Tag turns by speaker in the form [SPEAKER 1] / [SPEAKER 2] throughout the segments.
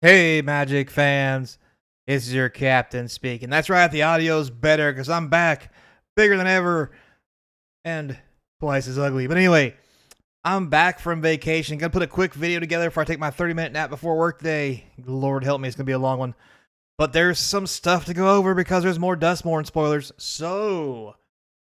[SPEAKER 1] Hey, Magic fans, this is your captain speaking. That's right, the audio's better because I'm back, bigger than ever, and twice as ugly. But anyway, I'm back from vacation. Gonna put a quick video together before I take my 30-minute nap before work day. Lord help me, it's gonna be a long one. But there's some stuff to go over because there's more Duskmourn spoilers. So,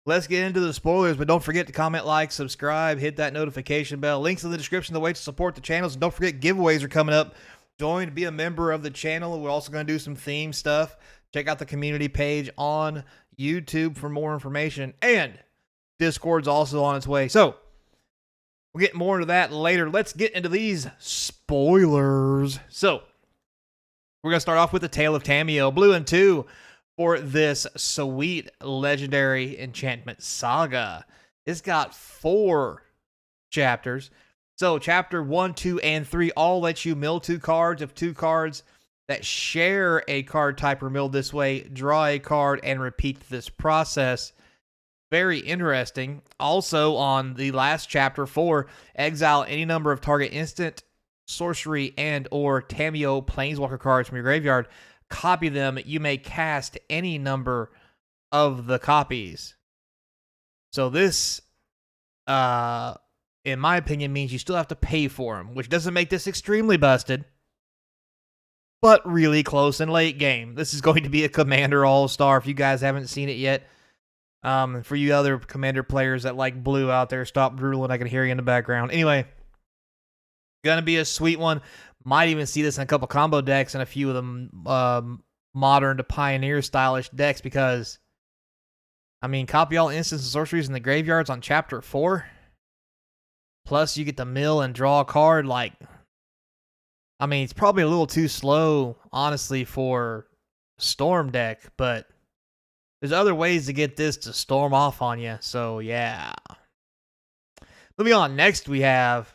[SPEAKER 1] let's get into the spoilers, but don't forget to comment, like, subscribe, hit that notification bell. Links in the description, the way to support the channels. And don't forget, giveaways are coming up. Join to be a member of the channel. We're also going to do some theme stuff. Check out the community page on YouTube for more information. And Discord's also on its way. So, we'll get more into that later. Let's get into these spoilers. So, we're going to start off with the Tale of Tamiyo, Blue and 2, for this sweet legendary enchantment saga. It's got 4 chapters. So, chapter 1, 2, and 3 all let you mill 2 cards. If 2 cards that share a card type are milled this way, draw a card and repeat this process. Very interesting. Also, on the last chapter 4, exile any number of target instant, sorcery, and or Tamiyo planeswalker cards from your graveyard. Copy them. You may cast any number of the copies. So this, in my opinion, means you still have to pay for them, which doesn't make this extremely busted, but really close in late game. This is going to be a Commander All-Star if you guys haven't seen it yet. For you other Commander players that like blue out there, stop drooling. I can hear you in the background. Anyway, gonna be a sweet one. Might even see this in a couple combo decks and a few of them modern to Pioneer stylish decks because, I mean, copy all instants and sorceries in the graveyards on chapter 4. Plus, you get to mill and draw a card. Like, I mean, it's probably a little too slow, honestly, for Storm deck, but there's other ways to get this to storm off on you. So, yeah. Moving on. Next, we have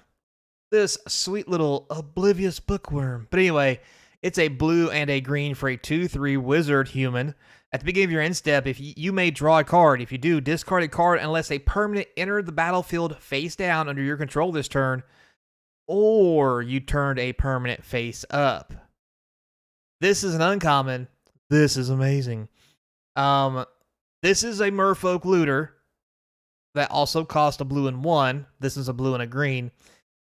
[SPEAKER 1] this sweet little Oblivious Bookworm. But anyway, it's a blue and a green for a 2/3 wizard human. At the beginning of your end step, if you may draw a card. If you do, discard a card unless a permanent entered the battlefield face down under your control this turn, or you turned a permanent face up. This is an uncommon. This is amazing. This is a Merfolk Looter that also cost a blue and 1. This is a blue and a green.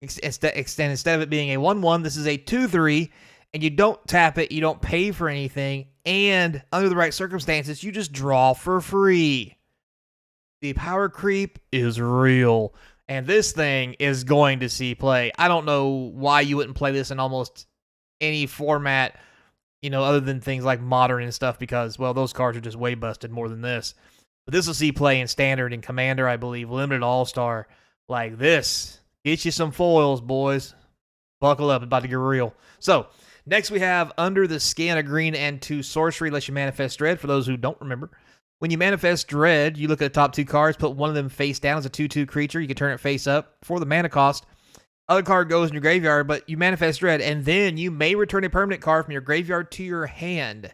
[SPEAKER 1] Instead of it being a 1/1, this is a 2/3, and you don't tap it, you don't pay for anything, and under the right circumstances, you just draw for free. The power creep is real, and this thing is going to see play. I don't know why you wouldn't play this in almost any format, you know, other than things like Modern and stuff, because, well, those cards are just way busted more than this. But this will see play in Standard and Commander, I believe, Limited All-Star. Like this. Get you some foils, boys. Buckle up, it's about to get real. So, next we have Under the Skin, a green and 2 sorcery, lets you manifest Dread, for those who don't remember. When you manifest Dread, you look at the top 2 cards, put one of them face down as a 2/2 creature. You can turn it face up for the mana cost. Other card goes in your graveyard, but you manifest Dread, and then you may return a permanent card from your graveyard to your hand.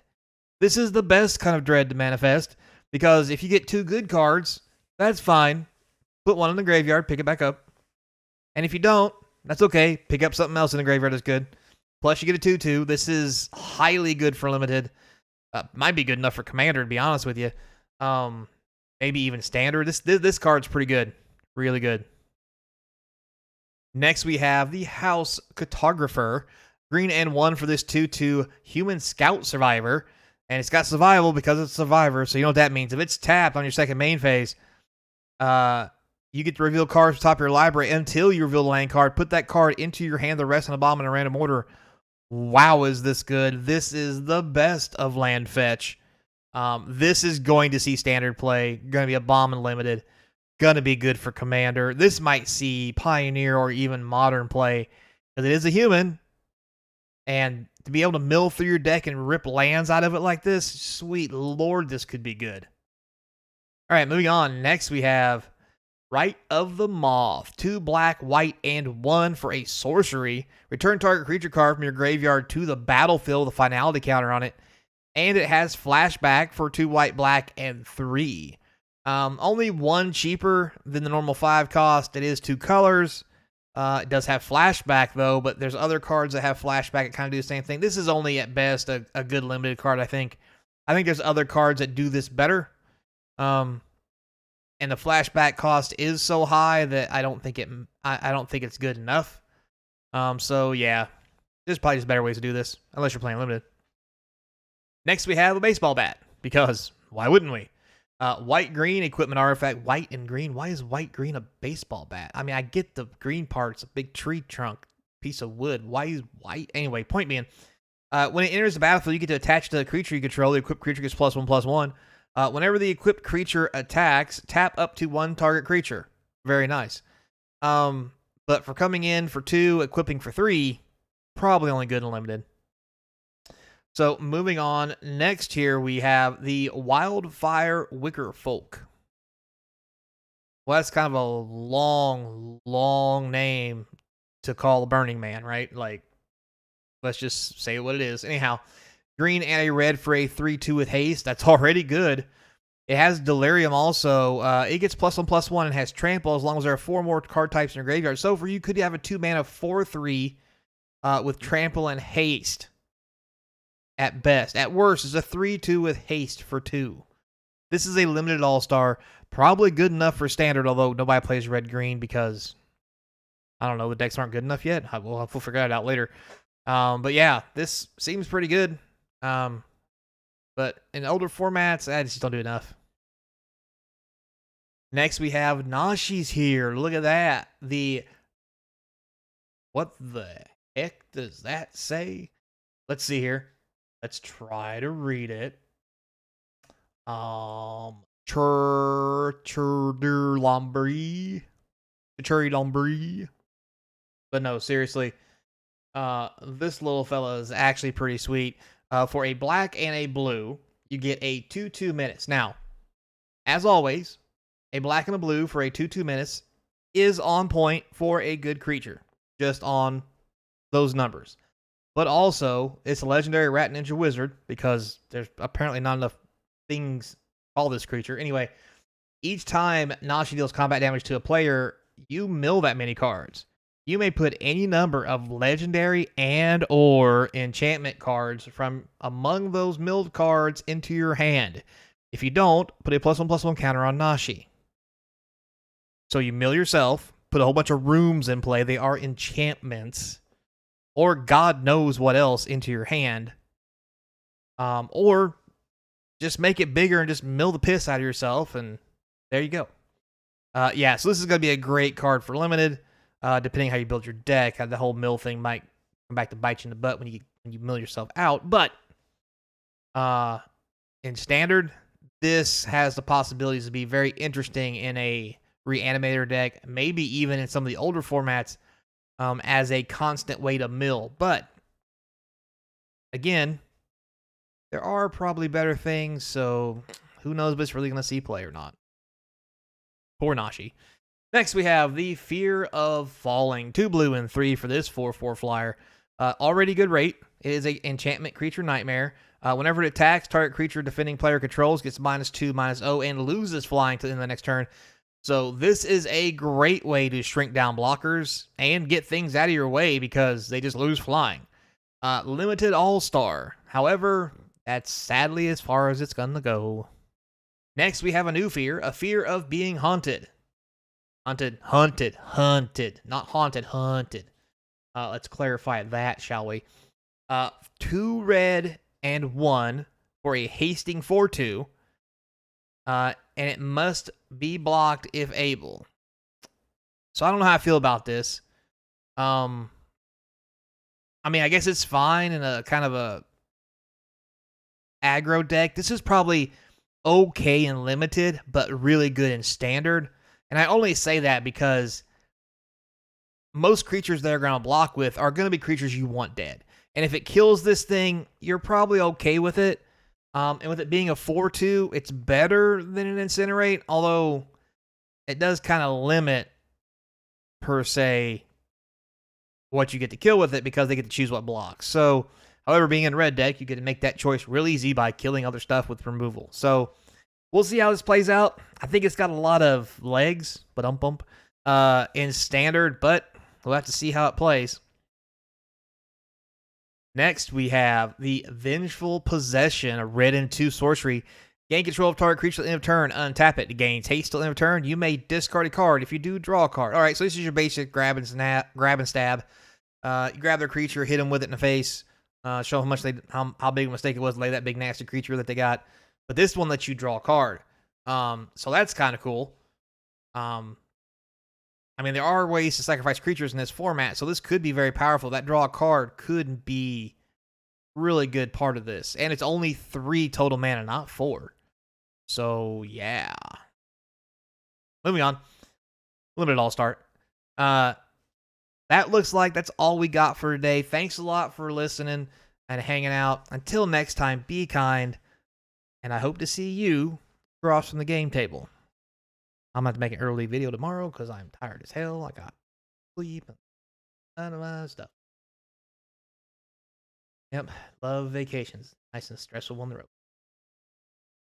[SPEAKER 1] This is the best kind of Dread to manifest, because if you get 2 good cards, that's fine. Put one in the graveyard, pick it back up. And if you don't, that's okay. Pick up something else in the graveyard that's good. Plus, you get a 2/2. This is highly good for Limited. Might be good enough for Commander, to be honest with you. Maybe even Standard. This card's pretty good. Really good. Next, we have the House Cartographer. Green and 1 for this 2/2 Human Scout Survivor. And it's got Survival because it's Survivor, so you know what that means. If it's tapped on your second main phase, you get to reveal cards from the top of your library until you reveal the land card. Put that card into your hand, the rest on the bottom in a random order. Wow, is this good. This is the best of land fetch. This is going to see Standard play. Going to be a bomb and Limited. Going to be good for Commander. This might see Pioneer or even Modern play, because it is a human. And to be able to mill through your deck and rip lands out of it like this, sweet lord, this could be good. All right, moving on. Next, we have Rite of the Moth. 2 black, white, and 1 for a sorcery. Return target creature card from your graveyard to the battlefield with a finality counter on it. And it has flashback for 2 white, black, and 3. Only 1 cheaper than the normal 5 cost. It is 2 colors. It does have flashback, though, but there's other cards that have flashback that kind of do the same thing. This is only, at best, a good limited card, I think. I think there's other cards that do this better. And the flashback cost is so high that I don't think it's good enough. So, yeah. There's probably just better ways to do this, unless you're playing limited. Next, we have a baseball bat, because why wouldn't we? White-green equipment artifact, white and green. Why is white-green a baseball bat? I mean, I get the green part. It's a big tree trunk, piece of wood. Why is white? Anyway, point being, when it enters the battlefield, you get to attach to the creature you control. The equipped creature gets +1/+1. Whenever the equipped creature attacks, tap up to one target creature. Very nice. But for coming in for 2, equipping for 3, probably only good and limited. So, moving on, next here we have the Wildfire Wicker Folk. Well, that's kind of a long name to call a Burning Man, right? Like, let's just say what it is. Anyhow, green and a red for a 3/2 with haste. That's already good. It has Delirium also. It gets +1/+1 and has Trample as long as there are 4 more card types in your graveyard. So, for you could have a 2-mana 4/3 with Trample and Haste. At best. At worst, it's a 3/2 with haste for 2. This is a limited all-star. Probably good enough for standard, although nobody plays red-green because, I don't know, the decks aren't good enough yet. We'll figure that out later. But yeah, this seems pretty good. But in older formats, I just don't do enough. Next, we have Nashi's here. Look at that. What the heck does that say? Let's see here. Let's try to read it. Cherry Lombrie. But no, seriously. This little fella is actually pretty sweet. For a black and a blue, you get a 2/2 menace. Now, as always, a black and a blue for a 2/2 menace is on point for a good creature. Just on those numbers. But also, it's a legendary Rat Ninja Wizard, because there's apparently not enough things to call this creature. Anyway, each time Nashi deals combat damage to a player, you mill that many cards. You may put any number of legendary and or enchantment cards from among those milled cards into your hand. If you don't, put a +1/+1 counter on Nashi. So you mill yourself, put a whole bunch of rooms in play. They are enchantments. Or God knows what else into your hand. Or just make it bigger and just mill the piss out of yourself, and there you go. Yeah, so this is going to be a great card for limited, depending how you build your deck. How the whole mill thing might come back to bite you in the butt when you mill yourself out. But in standard, this has the possibilities to be very interesting in a reanimator deck, maybe even in some of the older formats, as a constant way to mill. But, again, there are probably better things, so who knows if it's really going to see play or not. Poor Nashi. Next, we have the Fear of Falling. 2 blue and 3 for this 4/4 flyer. Already good rate. It is an enchantment creature nightmare. Whenever it attacks, target creature defending player controls gets -2/-0 and loses flying in the next turn. So this is a great way to shrink down blockers and get things out of your way because they just lose flying. Limited all-star. However, that's sadly as far as it's going to go. Next, we have a new fear, a fear of being haunted. Hunted. Not haunted, hunted. Let's clarify that, shall we? 2 red and 1 for a hasting 4/2. And it must be blocked if able. So I don't know how I feel about this. I mean, I guess it's fine in a kind of a aggro deck. This is probably okay in limited, but really good in standard. And I only say that because most creatures they're going to block with are going to be creatures you want dead. And if it kills this thing, you're probably okay with it. And with it being a 4/2, it's better than an Incinerate, although it does kind of limit, per se, what you get to kill with it because they get to choose what blocks. So, however, being in red deck, you get to make that choice real easy by killing other stuff with removal. So, we'll see how this plays out. I think it's got a lot of legs, in standard, but We'll have to see how it plays. Next, we have the Vengeful Possession, a red and 2 sorcery. Gain control of target creature at the end of turn. Untap it to gain haste till the end of turn. You may discard a card. If you do, draw a card. All right, so this is your basic grab and stab. You grab their creature, hit them with it in the face, show how big a mistake it was to lay that big nasty creature that they got. But this one lets you draw a card. So that's kind of cool. I mean, there are ways to sacrifice creatures in this format, so this could be very powerful. That draw a card could be really good part of this. And it's only 3 total mana, not 4. So, yeah. Moving on. Limited All-Star. That looks like that's all we got for today. Thanks a lot for listening and hanging out. Until next time, be kind. And I hope to see you across from the game table. I'm going to have to make an early video tomorrow because I'm tired as hell. I got sleep and none of my stuff. Yep. Love vacations. Nice and stressful on the road.